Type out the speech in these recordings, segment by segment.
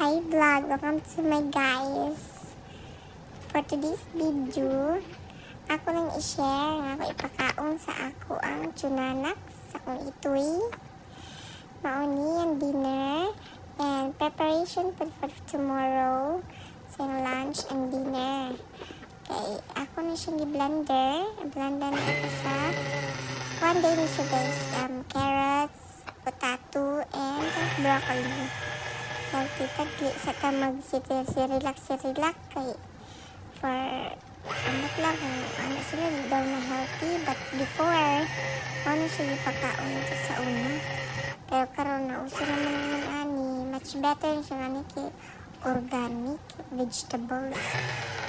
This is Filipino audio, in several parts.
Hi vlog, welcome to my guys. For today's video, ako lang i-share nga ako ipakaon sa ako ang tunanak sa kong itoy. Mauni ang dinner and preparation for tomorrow sa lunch and dinner. Okay, ako na siya ni-blender. Blender na ako siya. One day na siya guys. Carrots, potato, and broccoli. Tagli sa ka mag-relax kay for anak lang ano sila daw na healthy but before ano siya ipakaon ito sa una pero karon na uso naman naman ani much better siya nga kay organic vegetables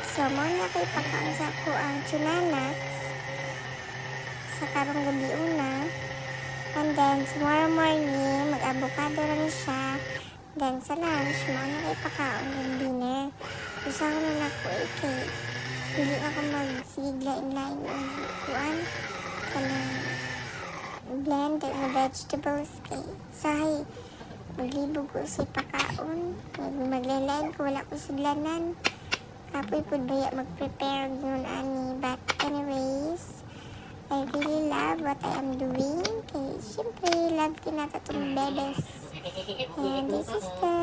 so mo na kay pakaon sa ako ang tunanak sa karong gabi una and then tomorrow morning mag-avocado rin siya. Then sa lunch, mo na kayo pakaon ng dinner. Gusto ko na ako kay hindi ako magsiglain-lain ng kuan. Kanang blend ng vegetables kay sahay. Maglibog ko si pakaon. Maglalain ko, wala ko siglanan. Kapoy po baya mag-prepare yun ani. But anyways, I really love what I am doing. Kay siyempre, love ko na itong bebes. And this is the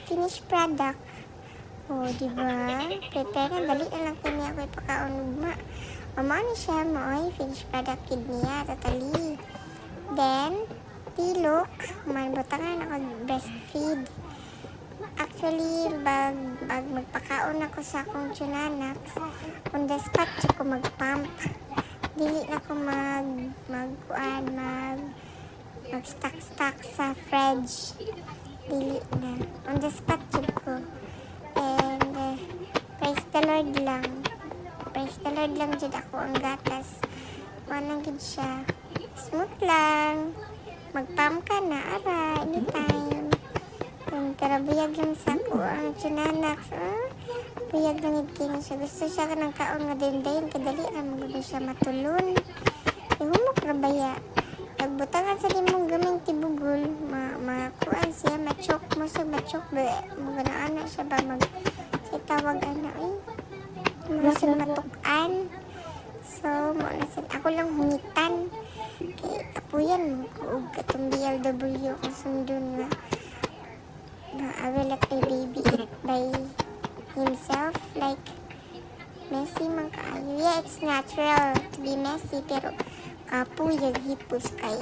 finished product. O, diba? Prepare na. Dali na lang kami ako ipakaon ugma. Mama na siya mo ay finished product kid niya. Totally. Then, tilok. Manbutangan ako breastfeed. Actually, bag magpakaon ako sa akong tunanak. On the spot, ko mag-pump. Dili na ako mag-stack sa fridge. Dili na. On the spot ko. And praise the Lord lang. Praise the Lord lang dyan ako ang gatas. Wanang gid siya. Smooth lang. Mag-pump ka na. Ara, anytime. Pero buyag lang sa ako ang tunanak. Buyag lang yun siya. Gusto siya ka ng kaon nga din-dayin. Kadali na magod siya matulon. Humok na baya. Nagbutangan sa limong gaming tibugol. Makuan siya. Machok mo siya. Machok. Mga na anak siya ba siya tawag anak eh. Mga siya matukan. So, ako lang hungitan. Kaya kapuyan mo. Huwag katong BLW kung sundun nga. I will let my baby eat by himself like messy man kaayo. Yeah, it's natural to be messy pero kapoy yung hipos kay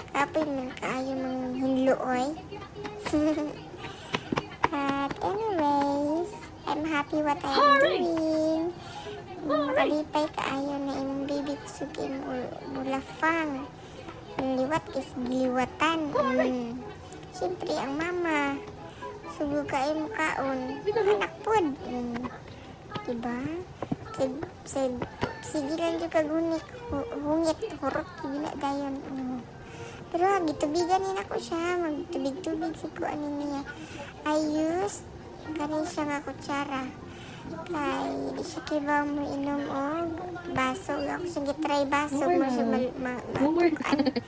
kapoy man kaayo mang hinlooy. But anyways, I'm happy what I'm doing. Makalipay kaayo na imong baby kusugi mulafang. Liwat is giliwatan. Siyempre, ang mama, sugo kayo mo kaon, anak pod. Diba? Sige lang yung kagunit, hungit, hurot, gina dayon. Pero, gitubigan din ako siya, magtubig-tubig sa kuan niya. I used, ganun siya nga kutsara. Kay, di siya kibaw mo inom o baso. Ako siya gitry baso, mo siya matukan.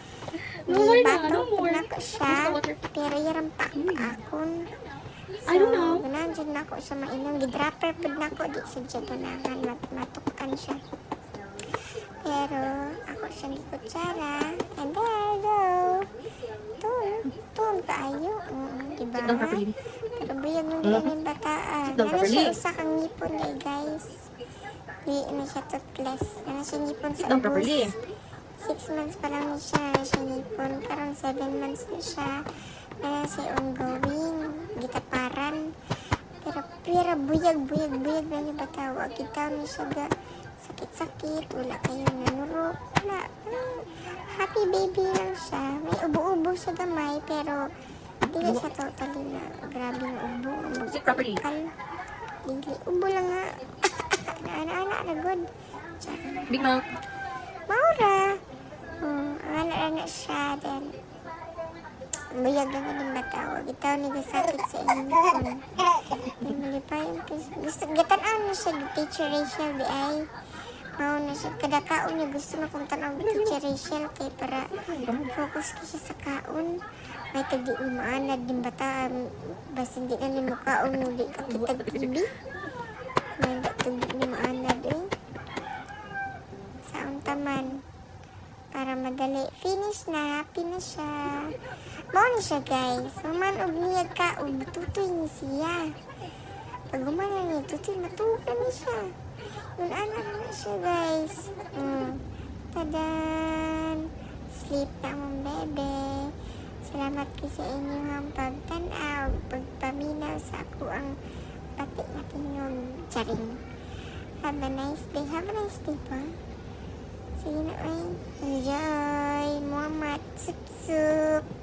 Di bato po na ko siya, pero yarang pakakon. So, nandiyan na ako sa mainom. Gidropper po na ko, di siya dyan ganahan, matukan siya. Pero, ako siya di kutsara. And there you go. Tun kaayo. Diba? Pero buyag nung din yung bataan. Ano siya usa kang ngipon eh, guys. Di na siya toothless. Ano siya ngipon sa ubos. 6 months pa lang siya nipon. Parang 7 months na siya. Siya ongoing. Gitaparan. Pero buyag na yung batawa. Kita na siya ga sakit-sakit. Wala kayong nanurok. Wala. Happy baby lang siya. May ubo-ubo sa gamay. Pero hindi siya totally na grabe ng ubo. Magkakal. Dili. Ubo lang nga. Anak-anak na good. Big mouth. Maura. Anak-anak siya. Then, buyag lang yung matawag. Itaw nagasakit sa inyo. Then, malipay yung gusto. Gatan-an mo siya, teacher Rachel, di ay. Mao na siya. Kada kaon niya gusto na kong tanong Teacher Rachel kay para focus ko siya sa kaon. May tagdi ni maanad din bata. Basta hindi na ni mo kaon mo di ka kitag TV. May tagdi ni maanad eh. Saon taman. Para madali. Finish na. Happy na siya. Mao na siya guys. Human og niya kaon. Matutoy ni siya. Pag gumana niya, tutoy matukan ni siya. Yun anak na siya guys. Tadan! Sleep na mong bebe. Salamat kayo sa inyong pagtanaw, pagpaminaw sa ako ang pati natin yung charing. Have a nice day. Have a nice day pa. Sige na, ay. Enjoy. Muhammad. Sup-sup.